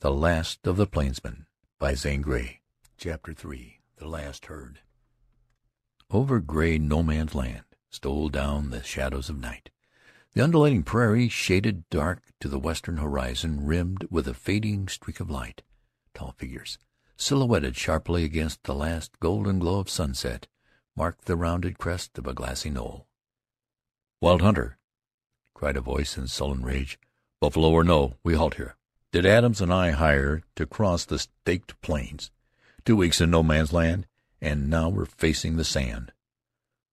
The Last of the Plainsmen by Zane Grey. Chapter 3. The Last Herd. Over gray no-man's land stole down the shadows of night. The undulating prairie shaded dark to the western horizon, rimmed with a fading streak of light. Tall figures, silhouetted sharply against the last golden glow of sunset, marked the rounded crest of a glassy knoll. "Wild hunter!" cried a voice in sullen rage. "Buffalo or no, we halt here. Did Adams and I hire to cross the Staked Plains? 2 weeks in no-man's land, and now we're facing the sand.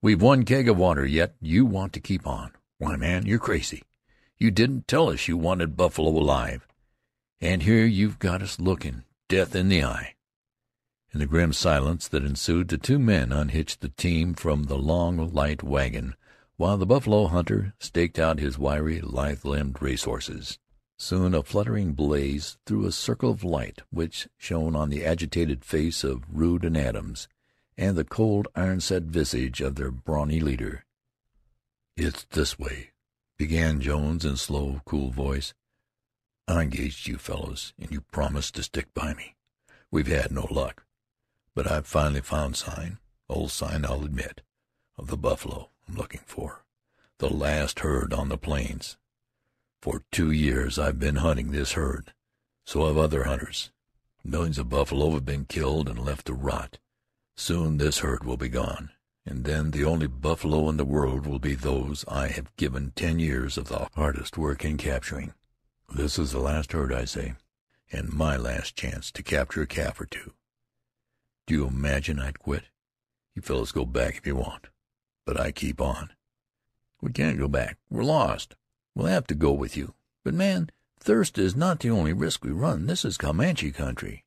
We've 1 keg of water, yet you want to keep on. Why, man, you're crazy. You didn't tell us you wanted buffalo alive, and here you've got us looking death in the eye." In the grim silence that ensued, the 2 men unhitched the team from the long, light wagon, while the buffalo hunter staked out his wiry, lithe-limbed race-horses. Soon a fluttering blaze threw a circle of light which shone on the agitated face of Rude and Adams, and the cold, iron-set visage of their brawny leader. "It's this way," began Jones in slow, cool voice. "I engaged you fellows, and you promised to stick by me. We've had no luck, but I've finally found sign, old sign I'll admit, of the buffalo I'm looking for, the last herd on the plains. For 2 years I've been hunting this herd. So have other hunters. Millions of buffalo have been killed and left to rot. Soon this herd will be gone, and then the only buffalo in the world will be those I have given 10 years of the hardest work in capturing. This is the last herd, I say, and my last chance to capture a calf or 2. Do you imagine I'd quit? You fellows go back if you want, but I keep on." "We can't go back. We're lost." "We'll have to go with you. But, man, thirst is not the only risk we run. This is Comanche country,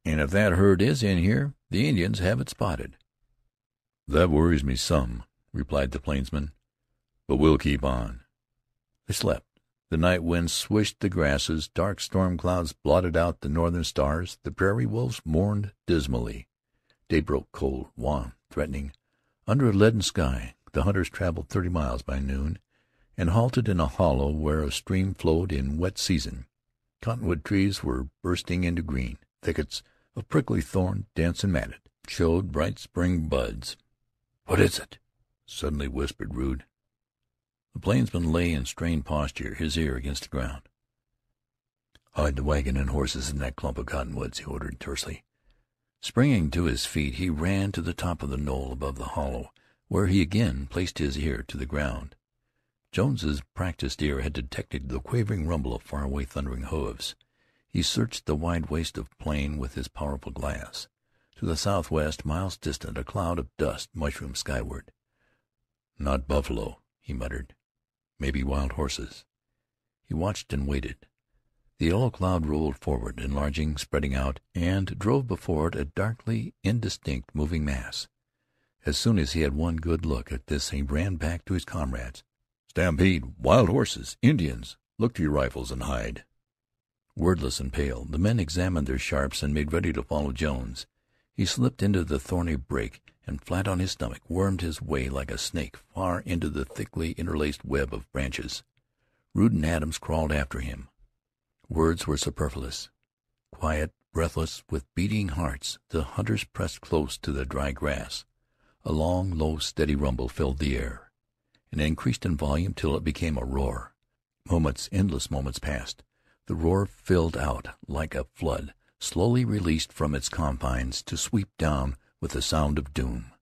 and if that herd is in here, the Indians have it spotted." "That worries me some," replied the plainsman, "but we'll keep on." They slept. The night wind swished the grasses. Dark storm clouds blotted out the northern stars. The prairie wolves mourned dismally. Day broke cold, wan, threatening. Under a leaden sky the hunters traveled 30 miles by noon, and halted in a hollow where a stream flowed in wet season. Cottonwood trees were bursting into green. Thickets of prickly thorn, dense and matted, showed bright spring buds. "What is it?" suddenly whispered Rude. The plainsman lay in strained posture, his ear against the ground. "Hide the wagon and horses in that clump of cottonwoods," he ordered tersely. Springing to his feet, he ran to the top of the knoll above the hollow, where he again placed his ear to the ground. Jones's practiced ear had detected the quavering rumble of far-away thundering hoofs. He searched the wide waste of plain with his powerful glass. To the southwest, miles distant, a cloud of dust mushroomed skyward. "Not buffalo," he muttered. "Maybe wild horses." He watched and waited. The yellow cloud rolled forward, enlarging, spreading out, and drove before it a darkly indistinct moving mass. As soon as he had one good look at this he ran back to his comrades. "Stampede! Wild horses! Indians! Look to your rifles and hide." Wordless and pale, the men examined their sharps and made ready to follow Jones. He slipped into the thorny brake, and flat on his stomach wormed his way like a snake far into the thickly interlaced web of branches. Rude and Adams crawled after him. Words were superfluous. Quiet, breathless, with beating hearts, the hunters pressed close to the dry grass. A long, low, steady rumble filled the air, and increased in volume till it became a roar. Moments, endless moments passed. The roar filled out like a flood, slowly released from its confines to sweep down with the sound of doom.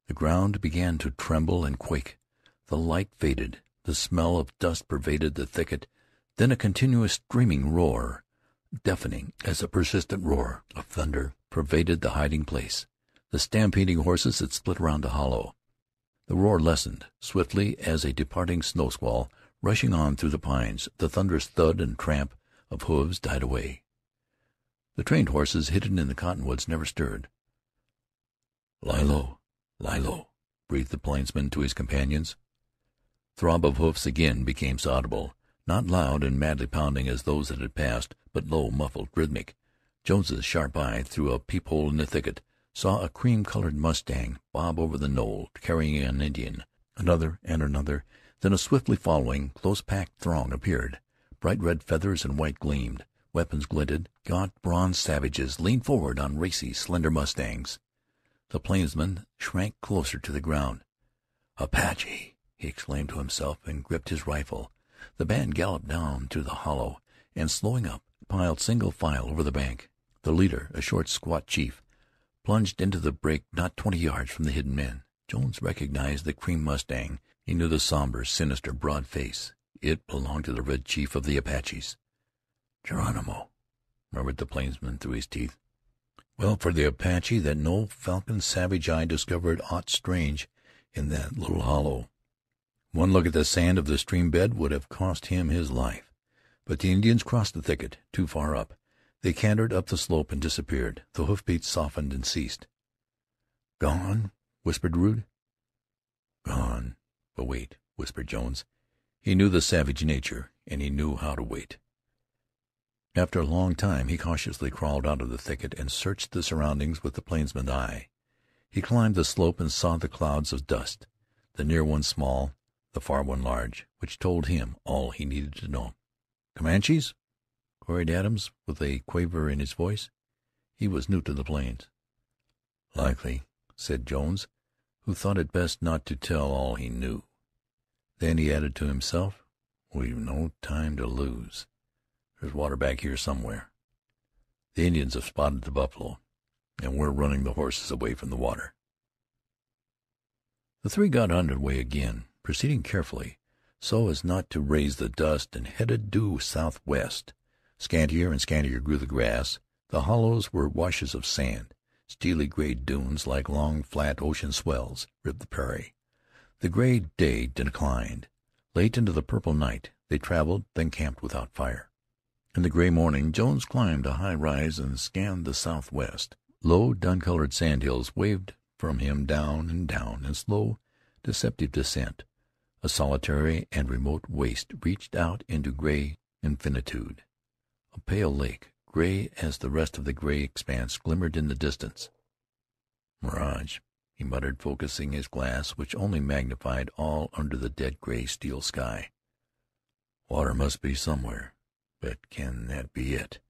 The ground began to tremble and quake. The light faded. The smell of dust pervaded the thicket. Then a continuous screaming roar, deafening as a persistent roar of thunder, pervaded the hiding place. The stampeding horses had split around the hollow. The roar lessened swiftly as a departing snow squall, rushing on through the pines. The thunderous thud and tramp of hoofs died away. The trained horses hidden in the cottonwoods never stirred. Lie low, breathed the plainsman to his companions. Throb of hoofs again became audible, not loud and madly pounding as those that had passed, but low, muffled, rhythmic. Jones's sharp eye, through a peephole in the thicket, saw a cream-colored mustang bob over the knoll, carrying an Indian. Another and another. Then a swiftly following, close-packed throng appeared. Bright red feathers and white gleamed. Weapons glinted. Gaunt, bronzed savages leaned forward on racy, slender mustangs. The plainsman shrank closer to the ground. "Apache!" he exclaimed to himself, and gripped his rifle. The band galloped down to the hollow, and, slowing up, piled single file over the bank. The leader, a short, squat chief, plunged into the brake not 20 yards from the hidden men. Jones recognized the cream mustang. He knew the somber, sinister, broad face. It belonged to the red chief of the Apaches. "Geronimo," murmured the plainsman through his teeth. Well for the Apache that no falcon savage eye discovered aught strange in that little hollow. One look at the sand of the stream bed would have cost him his life. But the Indians crossed the thicket too far up. They cantered up the slope and disappeared. The hoofbeats softened and ceased. "Gone?" whispered Rude. "Gone. But wait," whispered Jones. He knew the savage nature, and he knew how to wait. After a long time he cautiously crawled out of the thicket and searched the surroundings with the plainsman's eye. He climbed the slope and saw the clouds of dust, the near one small, the far one large, which told him all he needed to know. "Comanches?" queried Adams, with a quaver in his voice. He was new to the plains. "Likely," said Jones, who thought it best not to tell all he knew. Then he added to himself, "We've no time to lose. There's water back here somewhere. The Indians have spotted the buffalo, and we're running the horses away from the water." The three got under way again, proceeding carefully, so as not to raise the dust, and headed due southwest. Scantier and scantier grew the grass. The hollows were washes of sand. Steely gray dunes, like long, flat ocean swells, ribbed the prairie. The gray day declined. Late into the purple night they traveled, then camped without fire. In the gray morning Jones climbed a high rise and scanned the southwest. Low, dun-colored sandhills waved from him down and down in slow, deceptive descent. A solitary and remote waste reached out into gray infinitude. A pale lake, gray as the rest of the gray expanse, glimmered in the distance. "Mirage," he muttered, focusing his glass, which only magnified all under the dead gray steel sky. "Water must be somewhere, but can that be it?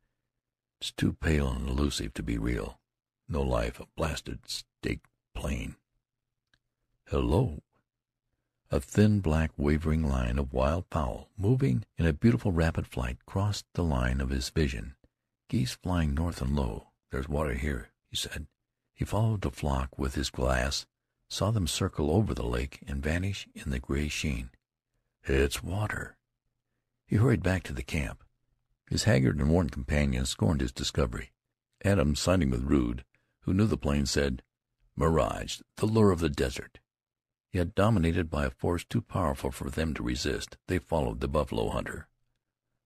It's too pale and elusive to be real. No life, a blasted staked plain. Hello!" A thin, black, wavering line of wild fowl, moving in a beautiful rapid flight, crossed the line of his vision. "Geese flying north and low. There's water here," he said. He followed the flock with his glass, saw them circle over the lake and vanish in the gray sheen. "It's water." He hurried back to the camp. His haggard and worn companions scorned his discovery. Adams, siding with Rude, who knew the plains, said, "Mirage, the lure of the desert." Yet, dominated by a force too powerful for them to resist, they followed the buffalo hunter.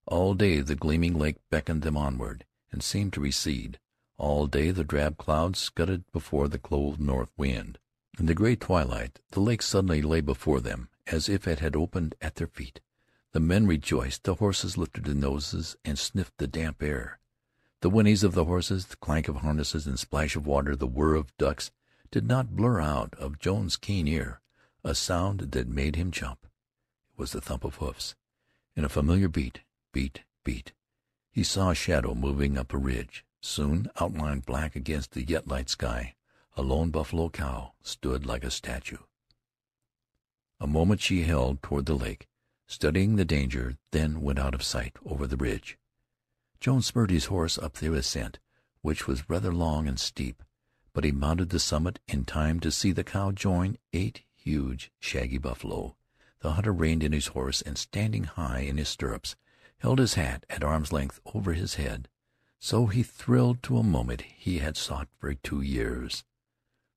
All day the gleaming lake beckoned them onward, and seemed to recede. All day the drab clouds scudded before the cold north wind. In the gray twilight the lake suddenly lay before them, as if it had opened at their feet. The men rejoiced, the horses lifted their noses and sniffed the damp air. The whinnies of the horses, the clank of harnesses and splash of water, the whir of ducks, did not blur out of Jones's keen ear a sound that made him jump. It was the thump of hoofs. In a familiar beat, beat, beat, he saw a shadow moving up a ridge. Soon, outlined black against the yet light sky, a lone buffalo cow stood like a statue. A moment she held toward the lake, studying the danger, then went out of sight over the ridge. Jones spurred his horse up the ascent, which was rather long and steep, but he mounted the summit in time to see the cow join 8 huge, shaggy buffalo. The hunter reined in his horse, and, standing high in his stirrups, held his hat at arm's length over his head. So he thrilled to a moment he had sought for 2 years.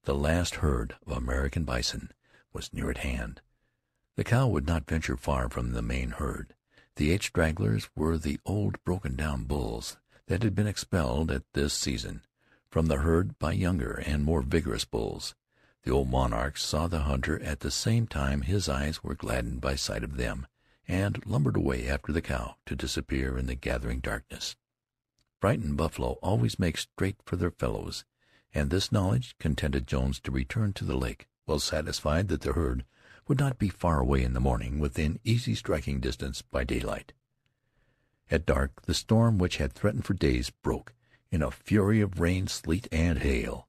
The last herd of American bison was near at hand. The cow would not venture far from the main herd. The 8 stragglers were the old broken-down bulls that had been expelled at this season from the herd by younger and more vigorous bulls. The old monarch saw the hunter at the same time his eyes were gladdened by sight of them, and lumbered away after the cow to disappear in the gathering darkness. Frightened buffalo always make straight for their fellows, and this knowledge contented Jones to return to the lake, well satisfied that the herd would not be far away in the morning, within easy striking distance by daylight. At dark the storm, which had threatened for days, broke in a fury of rain, sleet, and hail.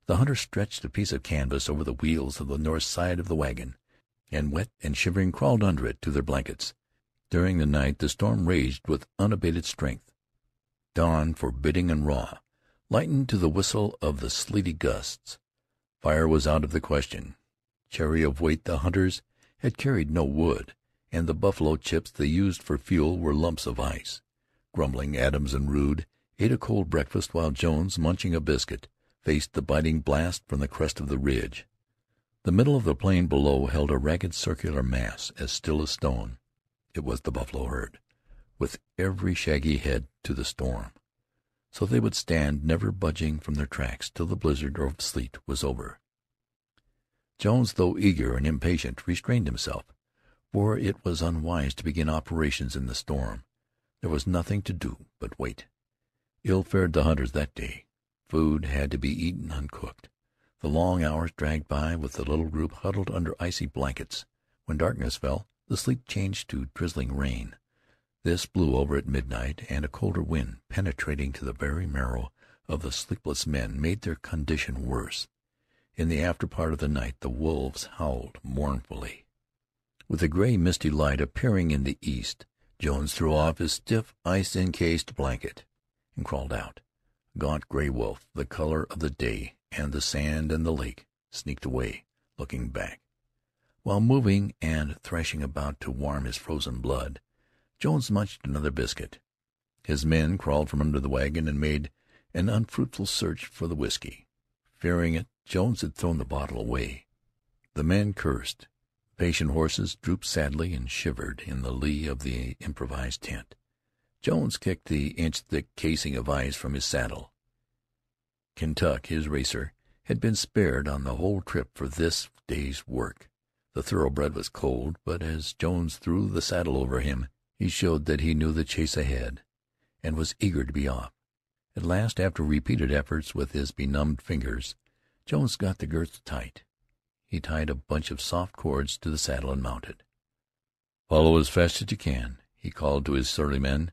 The hunter stretched a piece of canvas over the wheels of the north side of the wagon, and wet and shivering crawled under it to their blankets. During the night the storm raged with unabated strength. Dawn, forbidding and raw, lightened to the whistle of the sleety gusts. Fire was out of the question. Chary of weight, the hunters had carried no wood, and the buffalo chips they used for fuel were lumps of ice. Grumbling, Adams and Rude ate a cold breakfast, while Jones, munching a biscuit, faced the biting blast from the crest of the ridge. The middle of the plain below held a ragged circular mass, as still as stone. It was the buffalo herd, with every shaggy head to the storm. So they would stand, never budging from their tracks, till the blizzard or sleet was over. Jones, though eager and impatient, restrained himself, for it was unwise to begin operations in the storm. There was nothing to do but wait. Ill fared the hunters that day. Food had to be eaten uncooked. The long hours dragged by with the little group huddled under icy blankets. When darkness fell, the sleet changed to drizzling rain. This blew over at midnight, and a colder wind, penetrating to the very marrow of the sleepless men, made their condition worse. In the after part of the night the wolves howled mournfully. With the gray, misty light appearing in the east, Jones threw off his stiff, ice-encased blanket and crawled out. A gaunt gray wolf, the color of the day and the sand and the lake, sneaked away, looking back. While moving and thrashing about to warm his frozen blood, Jones munched another biscuit. His men crawled from under the wagon and made an unfruitful search for the whiskey. Fearing it, Jones had thrown the bottle away. The men cursed. The patient horses drooped sadly and shivered in the lee of the improvised tent. Jones kicked the inch-thick casing of ice from his saddle. Kentuck, his racer, had been spared on the whole trip for this day's work. The thoroughbred was cold, but as Jones threw the saddle over him, he showed that he knew the chase ahead, and was eager to be off. At last, after repeated efforts with his benumbed fingers, Jones got the girths tight. He tied a bunch of soft cords to the saddle and mounted. "Follow as fast as you can," he called to his surly men.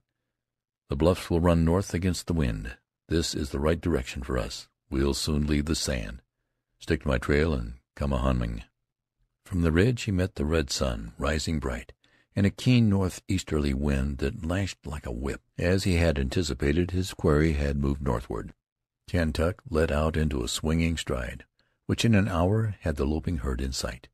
"The bluffs will run north against the wind. This is the right direction for us. We'll soon leave the sand. Stick to my trail and come a-humming." From the ridge he met the red sun, rising bright, and a keen northeasterly wind that lashed like a whip. As he had anticipated, his quarry had moved northward. Kentuck let out into a swinging stride, which in an hour had the loping herd in sight.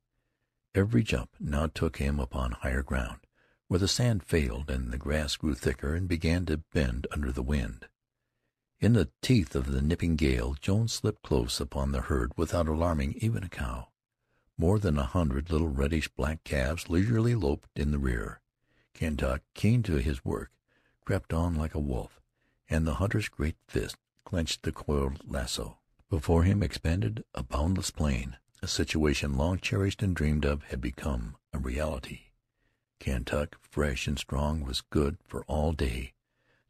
Every jump now took him upon higher ground, where the sand failed and the grass grew thicker and began to bend under the wind. In the teeth of the nipping gale, Jones slipped close upon the herd without alarming even a cow. More than 100 little reddish-black calves leisurely loped in the rear. Kentuck, keen to his work, crept on like a wolf, and the hunter's great fist clenched the coiled lasso. Before him expanded a boundless plain. A situation long cherished and dreamed of had become a reality. Kentuck, fresh and strong, was good for all day.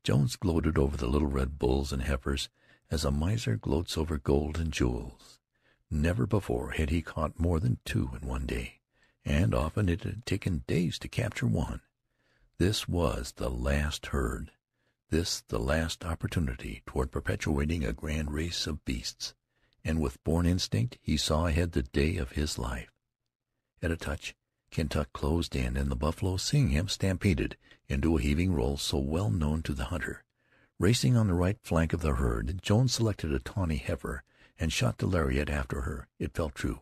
Jones gloated over the little red bulls and heifers as a miser gloats over gold and jewels. Never before had he caught more than 2 in one day, and often it had taken days to capture one. This was the last herd, this the last opportunity toward perpetuating a grand race of beasts, and with born instinct he saw ahead the day of his life. At a touch, Kentuck closed in, and the buffalo, seeing him, stampeded into a heaving roll so well known to the hunter. Racing on the right flank of the herd, Jones selected a tawny heifer and shot the lariat after her. It fell true,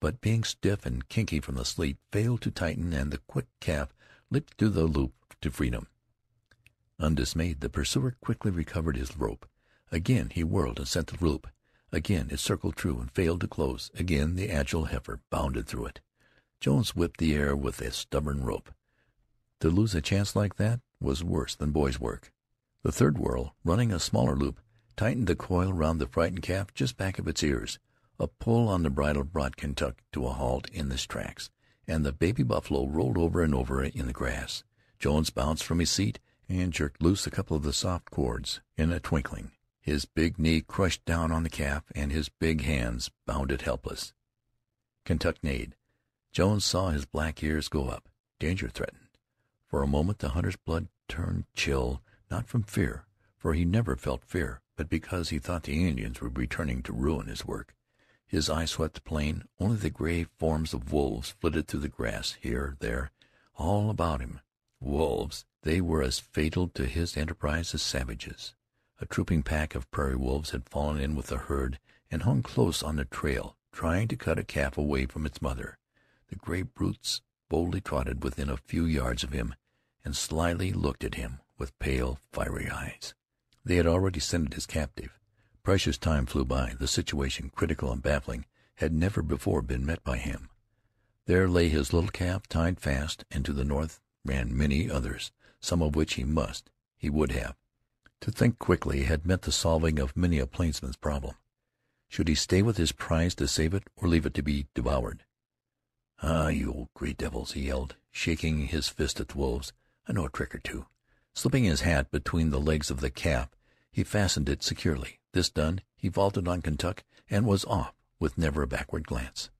but being stiff and kinky from the sleet, failed to tighten, and the quick calf leaped through the loop to freedom. Undismayed, the pursuer quickly recovered his rope. Again he whirled and sent the loop. Again it circled true and failed to close. Again the agile heifer bounded through it. Jones whipped the air with a stubborn rope. To lose a chance like that was worse than boy's work. The third whirl, running a smaller loop, tightened the coil round the frightened calf just back of its ears. A pull on the bridle brought Kentuck to a halt in his tracks, and the baby buffalo rolled over and over in the grass. Jones bounced from his seat and jerked loose a couple of the soft cords. In a twinkling, his big knee crushed down on the calf, and his big hands bounded helpless. Kentuck neighed. Jones saw his black ears go up. Danger threatened. For a moment the hunter's blood turned chill, not from fear, for he never felt fear, but because he thought the Indians were returning to ruin his work. His eye swept the plain. Only the gray forms of wolves flitted through the grass, here, there, all about him. Wolves! They were as fatal to his enterprise as savages. A trooping pack of prairie wolves had fallen in with the herd and hung close on the trail, trying to cut a calf away from its mother. The gray brutes boldly trotted within a few yards of him, and slyly looked at him with pale, fiery eyes. They had already scented his captive. Precious time flew by. The situation, critical and baffling, had never before been met by him. There lay his little calf tied fast, and to the north ran many others, some of which he would have. To think quickly had meant the solving of many a plainsman's problem. Should he stay with his prize to save it, or leave it to be devoured? "Ah, you old gray devils!" he yelled, shaking his fist at the wolves. "I know a trick or two." Slipping his hat between the legs of the calf, he fastened it securely. This done, he vaulted on Kentuck and was off with never a backward glance.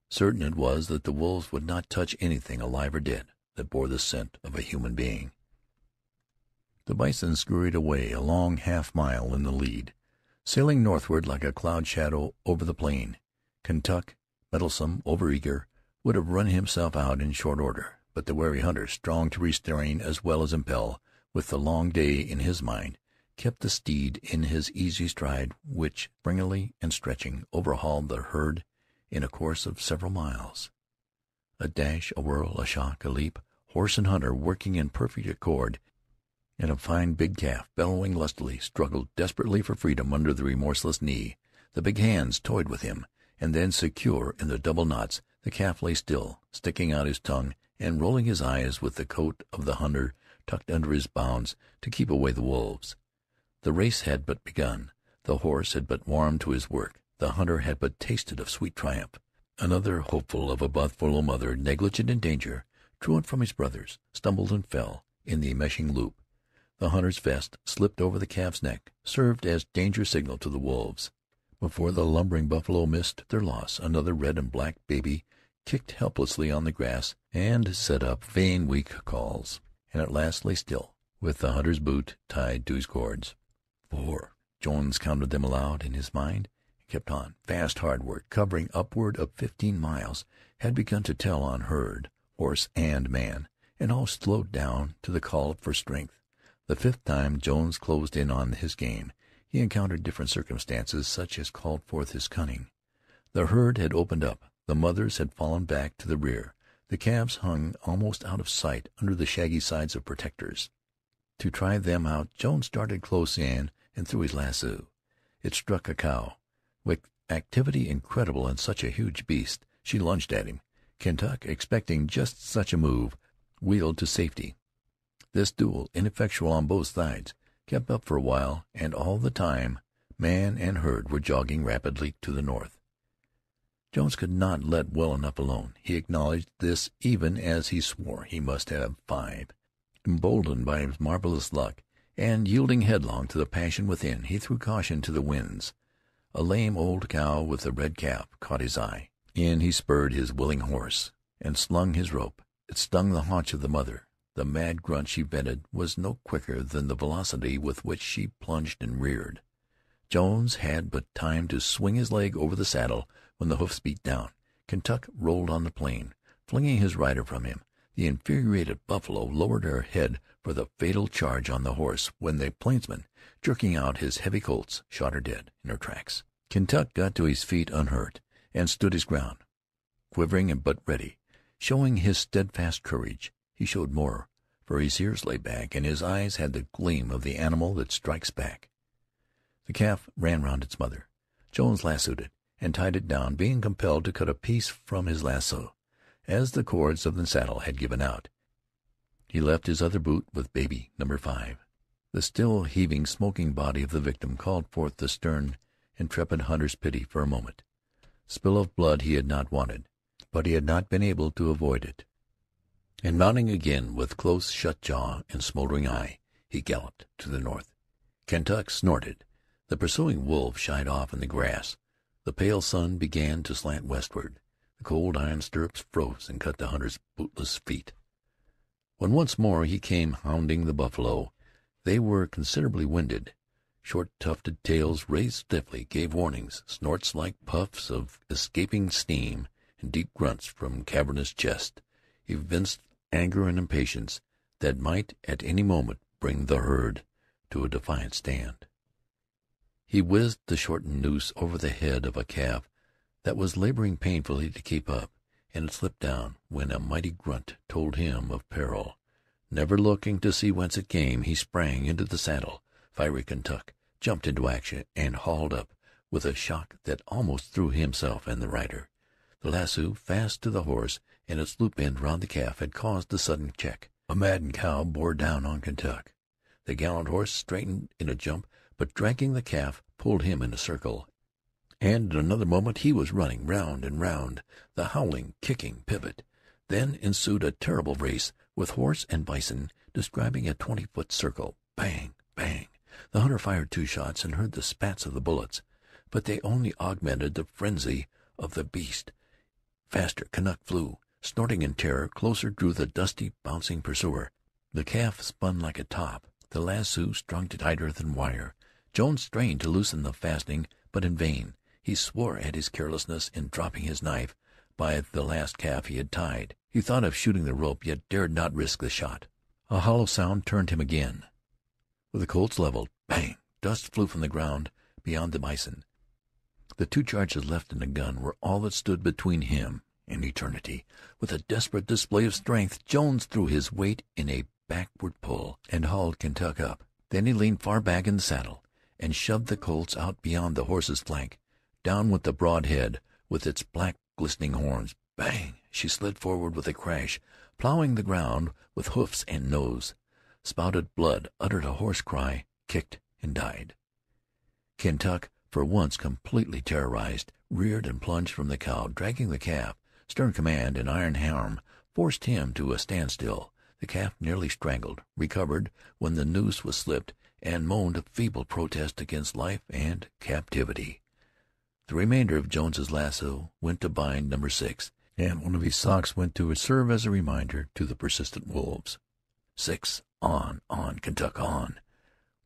Certain it was that the wolves would not touch anything, alive or dead, that bore the scent of a human being. The bison scurried away a long half-mile in the lead, sailing northward like a cloud shadow over the plain. Kentuck, mettlesome, overeager, would have run himself out in short order, but the wary hunter, strong to restrain as well as impel, with the long day in his mind, kept the steed in his easy stride, which, springily and stretching, overhauled the herd in a course of several miles. A dash, a whirl, a shock, a leap, horse and hunter working in perfect accord, and a fine big calf, bellowing lustily, struggled desperately for freedom under the remorseless knee. The big hands toyed with him, and then, secure in the double knots, the calf lay still, sticking out his tongue and rolling his eyes, with the coat of the hunter tucked under his bounds to keep away the wolves. The race had but begun. The horse had but warmed to his work. The hunter had but tasted of sweet triumph. Another, hopeful of a buffalo mother, negligent in danger, truant from his brothers, stumbled and fell in the enmeshing loop. The hunter's vest, slipped over the calf's neck, served as danger signal to the wolves. Before the lumbering buffalo missed their loss, another red and black baby kicked helplessly on the grass and set up vain, weak calls, and at last lay still, with the hunter's boot tied to his cords. 4. Jones counted them aloud in his mind, and kept on. Fast, hard work, covering upward of 15 miles, had begun to tell on herd, horse, and man, and all slowed down to the call for strength. The 5th time Jones closed in on his game, he encountered different circumstances, such as called forth his cunning. The herd had opened up. The mothers had fallen back to the rear. The calves hung almost out of sight under the shaggy sides of protectors. To try them out, Jones darted close in and threw his lasso. It struck a cow. With activity incredible in such a huge beast, she lunged at him. Kentuck, expecting just such a move, wheeled to safety. This duel, ineffectual on both sides, kept up for a while, and all the time man and herd were jogging rapidly to the north. Jones could not let well enough alone. He acknowledged this even as he swore he must have 5. Emboldened by his marvelous luck, and yielding headlong to the passion within, he threw caution to the winds. A lame old cow with a red calf caught his eye. In he spurred his willing horse, and slung his rope. It stung the haunch of the mother. The mad grunt she vented was no quicker than the velocity with which she plunged and reared. Jones had but time to swing his leg over the saddle when the hoofs beat down. Kentuck rolled on the plain, flinging his rider from him. The infuriated buffalo lowered her head for the fatal charge on the horse, when the plainsman, jerking out his heavy Colts, shot her dead in her tracks. Kentuck got to his feet unhurt, and stood his ground, quivering and but ready, showing his steadfast courage. He showed more, for his ears lay back, and his eyes had the gleam of the animal that strikes back. The calf ran round its mother. Jones lassoed it, and tied it down, being compelled to cut a piece from his lasso, as the cords of the saddle had given out. He left his other boot with baby number 5. The still heaving, smoking body of the victim called forth the stern, intrepid hunter's pity for a moment. Spill of blood he had not wanted, but he had not been able to avoid it. And mounting again with close-shut jaw and smoldering eye, he galloped to the north. Kentuck snorted. The pursuing wolves shied off in the grass. The pale sun began to slant westward. The cold iron stirrups froze and cut the hunter's bootless feet. When once more he came hounding the buffalo, they were considerably winded. Short tufted tails raised stiffly gave warnings, snorts like puffs of escaping steam, and deep grunts from cavernous chests evinced anger and impatience that might at any moment bring the herd to a defiant stand. He whizzed the shortened noose over the head of a calf that was laboring painfully to keep up, and it slipped down when a mighty grunt told him of peril. Never looking to see whence it came, he sprang into the saddle. Fiery Kentuck jumped into action and hauled up with a shock that almost threw himself and the rider. The lasso fast to the horse and its loop end round the calf had caused the sudden check. A maddened cow bore down on Kentuck. The gallant horse straightened in a jump, but dragging the calf pulled him in a circle, and in another moment he was running round and round the howling, kicking pivot. Then ensued a terrible race, with horse and bison describing a 20-foot circle. Bang! Bang! The hunter fired 2 shots and heard the spats of the bullets, but they only augmented the frenzy of the beast. Faster Canuck flew. Snorting in terror, closer drew the dusty, bouncing pursuer. The calf spun like a top. The lasso strung tighter than wire. Jones strained to loosen the fastening, but in vain. He swore at his carelessness in dropping his knife by the last calf he had tied. He thought of shooting the rope, yet dared not risk the shot. A hollow sound turned him again. With the Colts leveled, bang! Dust flew from the ground beyond the bison. The 2 charges left in the gun were all that stood between him and eternity. With a desperate display of strength, Jones threw his weight in a backward pull and hauled Kentuck up. Then he leaned far back in the saddle and shoved the Colts out beyond the horse's flank. Down went the broad head with its black glistening horns. Bang! She slid forward with a crash, plowing the ground with hoofs and nose. Spouted blood, uttered a hoarse cry, kicked, and died. Kentuck, for once completely terrorized, reared and plunged from the cow, dragging the calf. Stern command and iron arm forced him to a standstill. The calf, nearly strangled, recovered when the noose was slipped, and moaned a feeble protest against life and captivity. The remainder of Jones's lasso went to bind number 6, and one of his socks went to serve as a reminder to the persistent wolves. 6, on, Kentuck, on.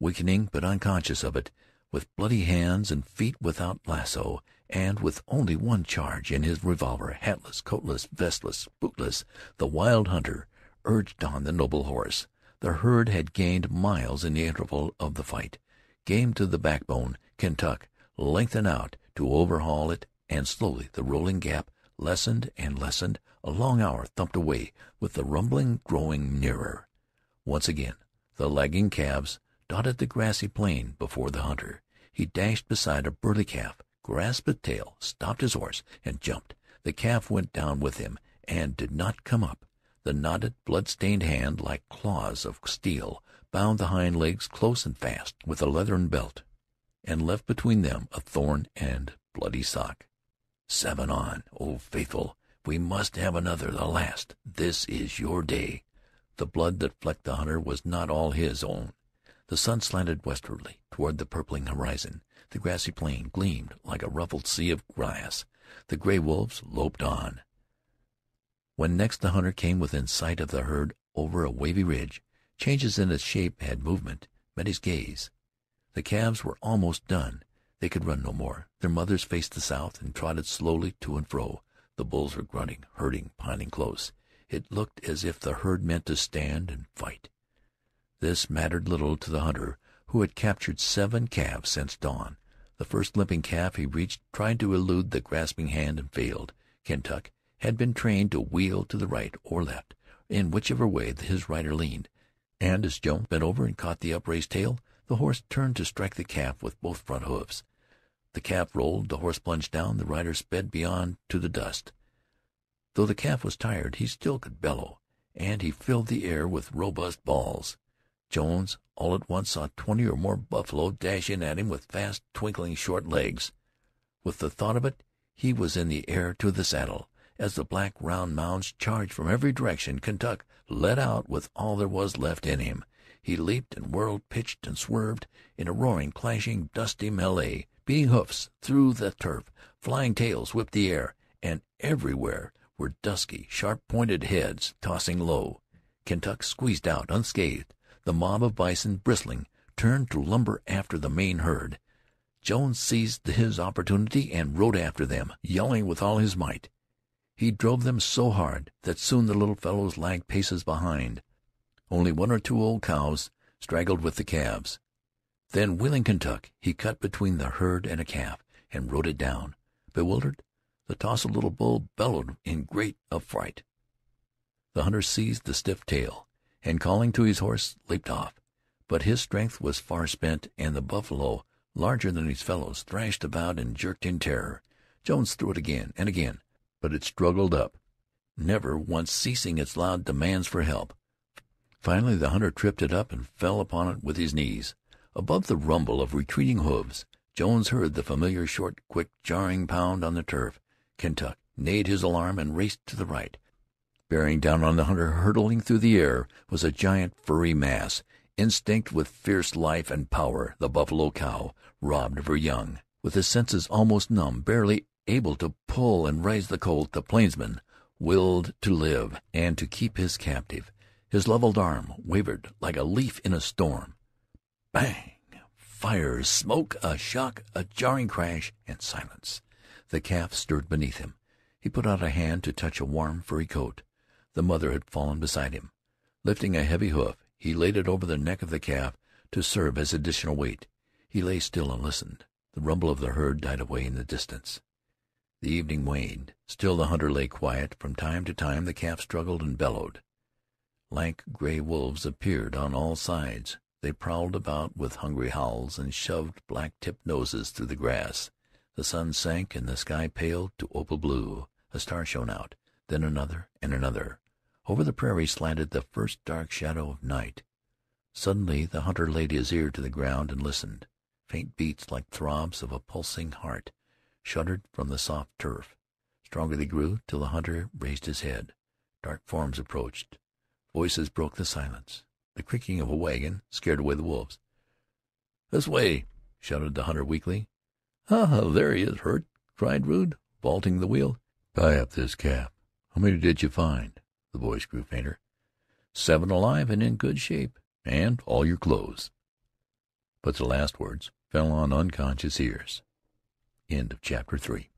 Weakening but unconscious of it, with bloody hands and feet without lasso, and with only 1 charge in his revolver, hatless, coatless, vestless, bootless, the wild hunter urged on the noble horse. The herd had gained miles in the interval of the fight. Game to the backbone, Kentuck lengthened out to overhaul it, and slowly the rolling gap lessened and lessened. A long hour thumped away, with the rumbling growing nearer. Once again the lagging calves dotted the grassy plain before the hunter. He dashed beside a burly calf, grasped its tail, stopped his horse, and jumped. The calf went down with him, and did not come up. The knotted, blood-stained hand, like claws of steel, bound the hind legs close and fast with a leathern belt, and left between them a thorn and bloody sock. 7 on, O faithful! We must have another, the last. This is your day. The blood that flecked the hunter was not all his own. The sun slanted westwardly toward the purpling horizon. The grassy plain gleamed like a ruffled sea of glass. The gray wolves loped on. When next the hunter came within sight of the herd over a wavy ridge, changes in its shape had movement, met his gaze. The calves were almost done. They could run no more. Their mothers faced the south and trotted slowly to and fro. The bulls were grunting, herding, piling close. It looked as if the herd meant to stand and fight. This mattered little to the hunter, who had captured 7 calves since dawn. The first limping calf he reached tried to elude the grasping hand and failed. Kentuck had been trained to wheel to the right or left, in whichever way his rider leaned, and as Jones bent over and caught the upraised tail, the horse turned to strike the calf with both front hoofs. The calf rolled, the horse plunged down, the rider sped beyond to the dust. Though the calf was tired, he still could bellow, and he filled the air with robust bawls. Jones all at once saw 20 or more buffalo dash in at him with fast, twinkling short legs. With the thought of it, he was in the air to the saddle. As the black round mounds charged from every direction, Kentuck let out with all there was left in him. He leaped and whirled, pitched and swerved in a roaring, clashing, dusty melee. Beating hoofs through the turf, flying tails whipped the air, and everywhere were dusky, sharp-pointed heads tossing low. Kentuck squeezed out unscathed. The mob of bison, bristling, turned to lumber after the main herd. Jones seized his opportunity and rode after them, yelling with all his might. He drove them so hard that soon the little fellows lagged paces behind. Only 1 or 2 old cows straggled with the calves. Then, wheeling Kentuck, he cut between the herd and a calf, and rode it down. Bewildered, the tousled little bull bellowed in great affright. The hunter seized the stiff tail, and calling to his horse, leaped off. But his strength was far spent, and the buffalo, larger than his fellows, thrashed about and jerked in terror. Jones threw it again and again, but it struggled up, never once ceasing its loud demands for help. Finally the hunter tripped it up and fell upon it with his knees. Above the rumble of retreating hoofs, Jones heard the familiar short, quick, jarring pound on the turf. Kentuck neighed his alarm and raced to the right. Bearing down on the hunter, hurtling through the air, was a giant furry mass, instinct with fierce life and power. The buffalo cow, robbed of her young, with his senses almost numb, barely able to pull and raise the colt, the plainsman willed to live and to keep his captive. His leveled arm wavered like a leaf in a storm. Bang! Fire, smoke, a shock, a jarring crash, and silence. The calf stirred beneath him. He put out a hand to touch a warm, furry coat. The mother had fallen beside him. Lifting a heavy hoof, he laid it over the neck of the calf to serve as additional weight. He lay still and listened. The rumble of the herd died away in the distance. The evening waned. Still the hunter lay quiet. From time to time the calf struggled and bellowed. Lank gray wolves appeared on all sides. They prowled about with hungry howls and shoved black-tipped noses through the grass. The sun sank and the sky paled to opal blue. A star shone out, then another and another. Over the prairie slanted the first dark shadow of night. Suddenly the hunter laid his ear to the ground and listened. Faint beats, like throbs of a pulsing heart, shuddered from the soft turf. Stronger they grew, till the hunter raised his head. Dark forms approached. Voices broke the silence. The creaking of a wagon scared away the wolves. "This way!" shouted the hunter weakly. "Ah, there he is, hurt!" cried Rude, vaulting the wheel. "Tie up this calf. How many did you find?" The voice grew fainter. "7 alive and in good shape, and all your clothes." But the last words fell on unconscious ears. End of chapter 3.